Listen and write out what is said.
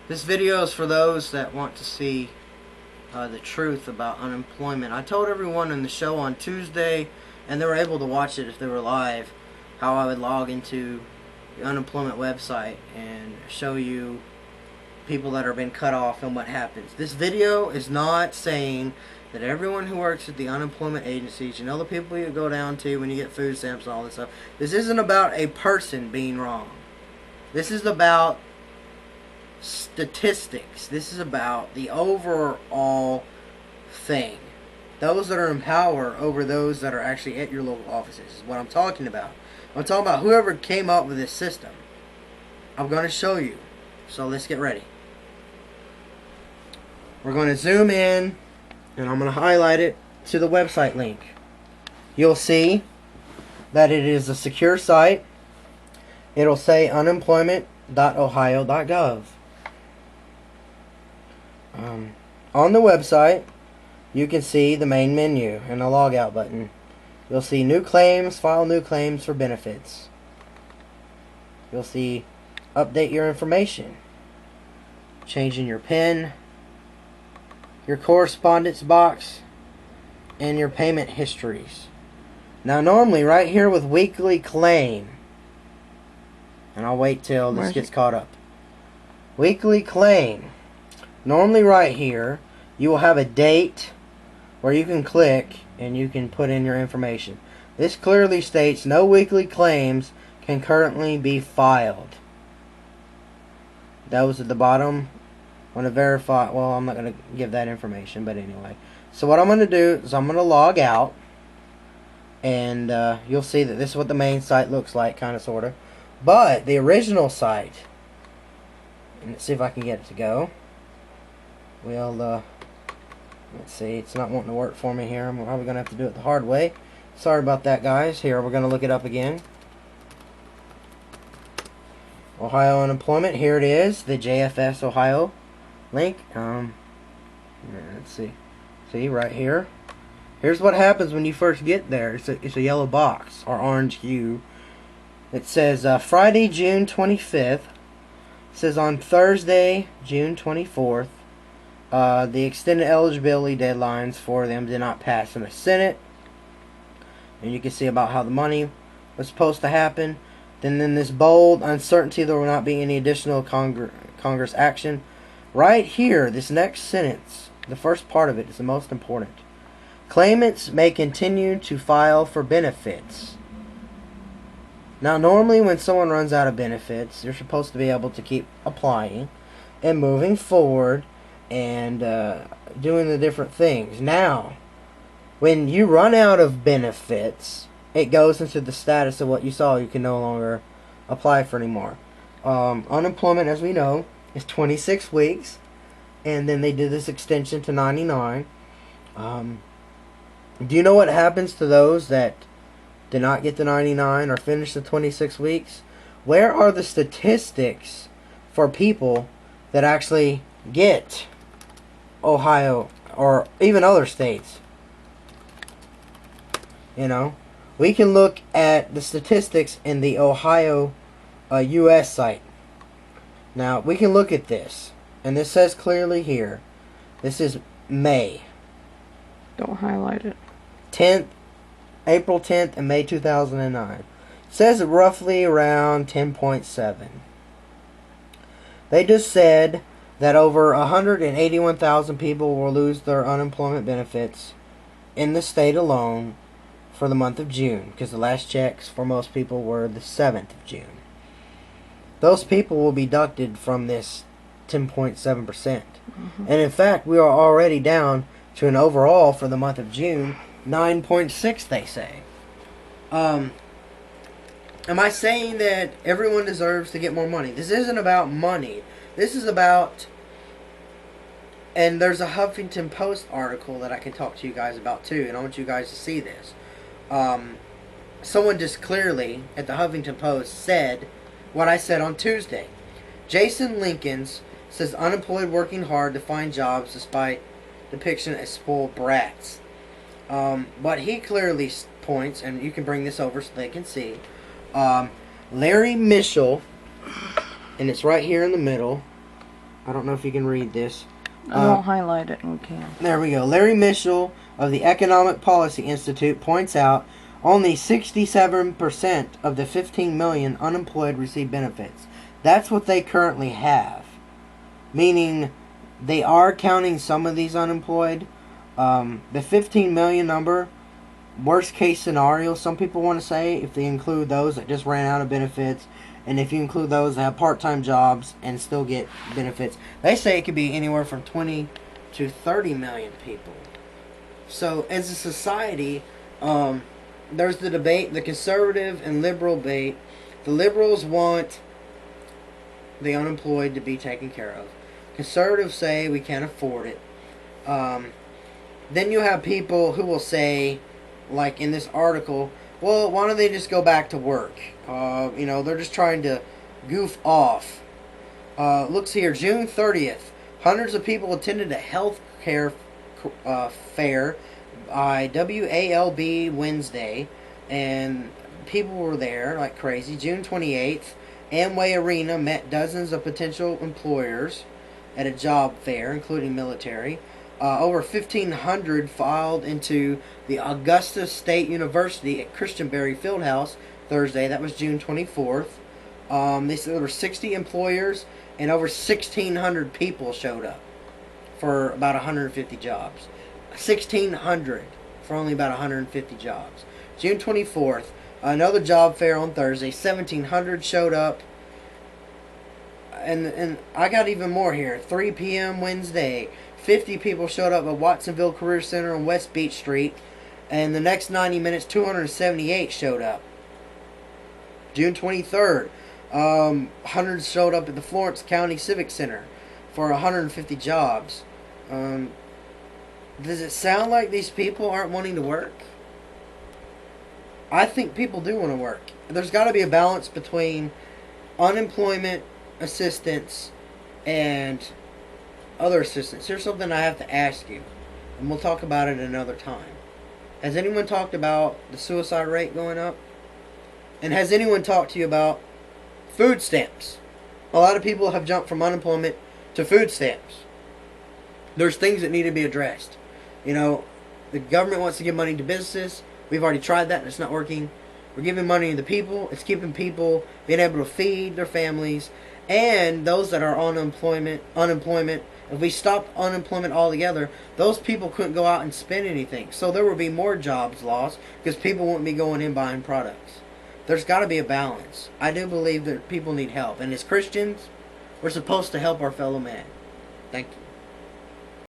This video is for those that want to see the truth about unemployment. I told everyone in the show on Tuesday, and they were able to watch it if they were live, how I would log into the unemployment website and show you people that are been cut off and what happens. This video is not saying that everyone who works at the unemployment agencies, you know, the people you go down to when you get food stamps and all this stuff, this isn't about a person being wrong. This is about statistics. This is about the overall thing. Those that are in power over those that are actually at your local offices is what I'm talking about. I'm talking about whoever came up with this system. I'm going to show you. So let's get ready. We're going to zoom in and I'm going to highlight it to the website link. You'll see that it is a secure site. It'll say unemployment.ohio.gov. On the website, you can see the main menu and the logout button. You'll see new claims, file new claims for benefits. You'll see update your information, changing your PIN, your correspondence box, and your payment histories. Now normally right here with weekly claim, and I'll wait till this gets caught up. Weekly claim. Normally right here, you will have a date where you can click and you can put in your information. This clearly states no weekly claims can currently be filed. Those at the bottom want to verify. Well, I'm not going to give that information, but anyway. So what I'm going to do is I'm going to log out, and you'll see that this is what the main site looks like, kind of, sort of. But the original site, and let's see if I can get it to go. Well, let's see, it's not wanting to work for me here. I'm probably going to have to do it the hard way. Sorry about that, guys. Here, we're going to look it up again. Ohio unemployment. Here it is, the JFS Ohio link. Let's see. See, right here. Here's what happens when you first get there. It's a yellow box, or orange hue. It says Friday, June 25th. It says on Thursday, June 24th. The extended eligibility deadlines for them did not pass in the Senate. And you can see about how the money was supposed to happen. Then in this bold uncertainty, there will not be any additional Congress action. Right here, this next sentence, the first part of it is the most important. Claimants may continue to file for benefits. Now, normally when someone runs out of benefits, you're supposed to be able to keep applying and moving forward and doing the different things. Now, when you run out of benefits, it goes into the status of what you saw. You can no longer apply for anymore. Unemployment, as we know, is 26 weeks, and then they did this extension to 99. Do you know what happens to those that did not get the 99 or finish the 26 weeks? Where are the statistics for people that actually get Ohio or even other states? You know, we can look at the statistics in the Ohio US site. Now, we can look at this, and this says clearly here, this is May. Don't highlight it. April 10th and May 2009. It says roughly around 10.7. They just said that over 181,000 people will lose their unemployment benefits in the state alone for the month of June, because the last checks for most people were the 7th of June. Those people will be deducted from this 10.7%. And in fact, we are already down to an overall for the month of June 9.6, they say. Am I saying that everyone deserves to get more money? This isn't about money. This is about, and there's a Huffington Post article that I can talk to you guys about too, and I want you guys to see this. Someone just clearly at the Huffington Post said what I said on Tuesday. Jason Lincolns says unemployed working hard to find jobs despite depiction as spoiled brats. But he clearly points, and you can bring this over so they can see, Larry Mitchell, and it's right here in the middle, I don't know if you can read this. Don't highlight it and we can. There we go. Larry Mitchell of the Economic Policy Institute points out only 67% of the 15 million unemployed receive benefits. That's what they currently have. Meaning they are counting some of these unemployed. The 15 million number, worst case scenario, some people want to say, if they include those that just ran out of benefits, and if you include those that have part-time jobs and still get benefits, they say it could be anywhere from 20 to 30 million people. So as a society, there's the debate, the conservative and liberal debate. The liberals want the unemployed to be taken care of. Conservatives say we can't afford it. Then you have people who will say, like in this article, well, why don't they just go back to work? They're just trying to goof off. Looks here, June 30th, hundreds of people attended a health care fair by WALB Wednesday, and people were there like crazy. June 28th, Amway Arena met dozens of potential employers at a job fair, including military. Over 1,500 filed into the Augusta State University at Christianberry Fieldhouse Thursday. That was June 24th. They said there were 60 employers and over 1,600 people showed up for about 150 jobs. 1,600 for only about 150 jobs. June 24th, another job fair on Thursday. 1,700 showed up. And I got even more here. 3 p.m. Wednesday, 50 people showed up at Watsonville Career Center on West Beach Street. And the next 90 minutes, 278 showed up. June 23rd, hundreds showed up at the Florence County Civic Center for 150 jobs. Does it sound like these people aren't wanting to work? I think people do want to work. There's got to be a balance between unemployment assistance and other assistance. Here's something I have to ask you, and we'll talk about it another time. Has anyone talked about the suicide rate going up? And has anyone talked to you about food stamps? A lot of people have jumped from unemployment to food stamps. There's things that need to be addressed. The government wants to give money to businesses. We've already tried that and it's not working. We're giving money to the people. It's keeping people being able to feed their families. And those that are on unemployment, if we stopped unemployment altogether, those people couldn't go out and spend anything. So there would be more jobs lost because people wouldn't be going in buying products. There's got to be a balance. I do believe that people need help. And as Christians, we're supposed to help our fellow man. Thank you.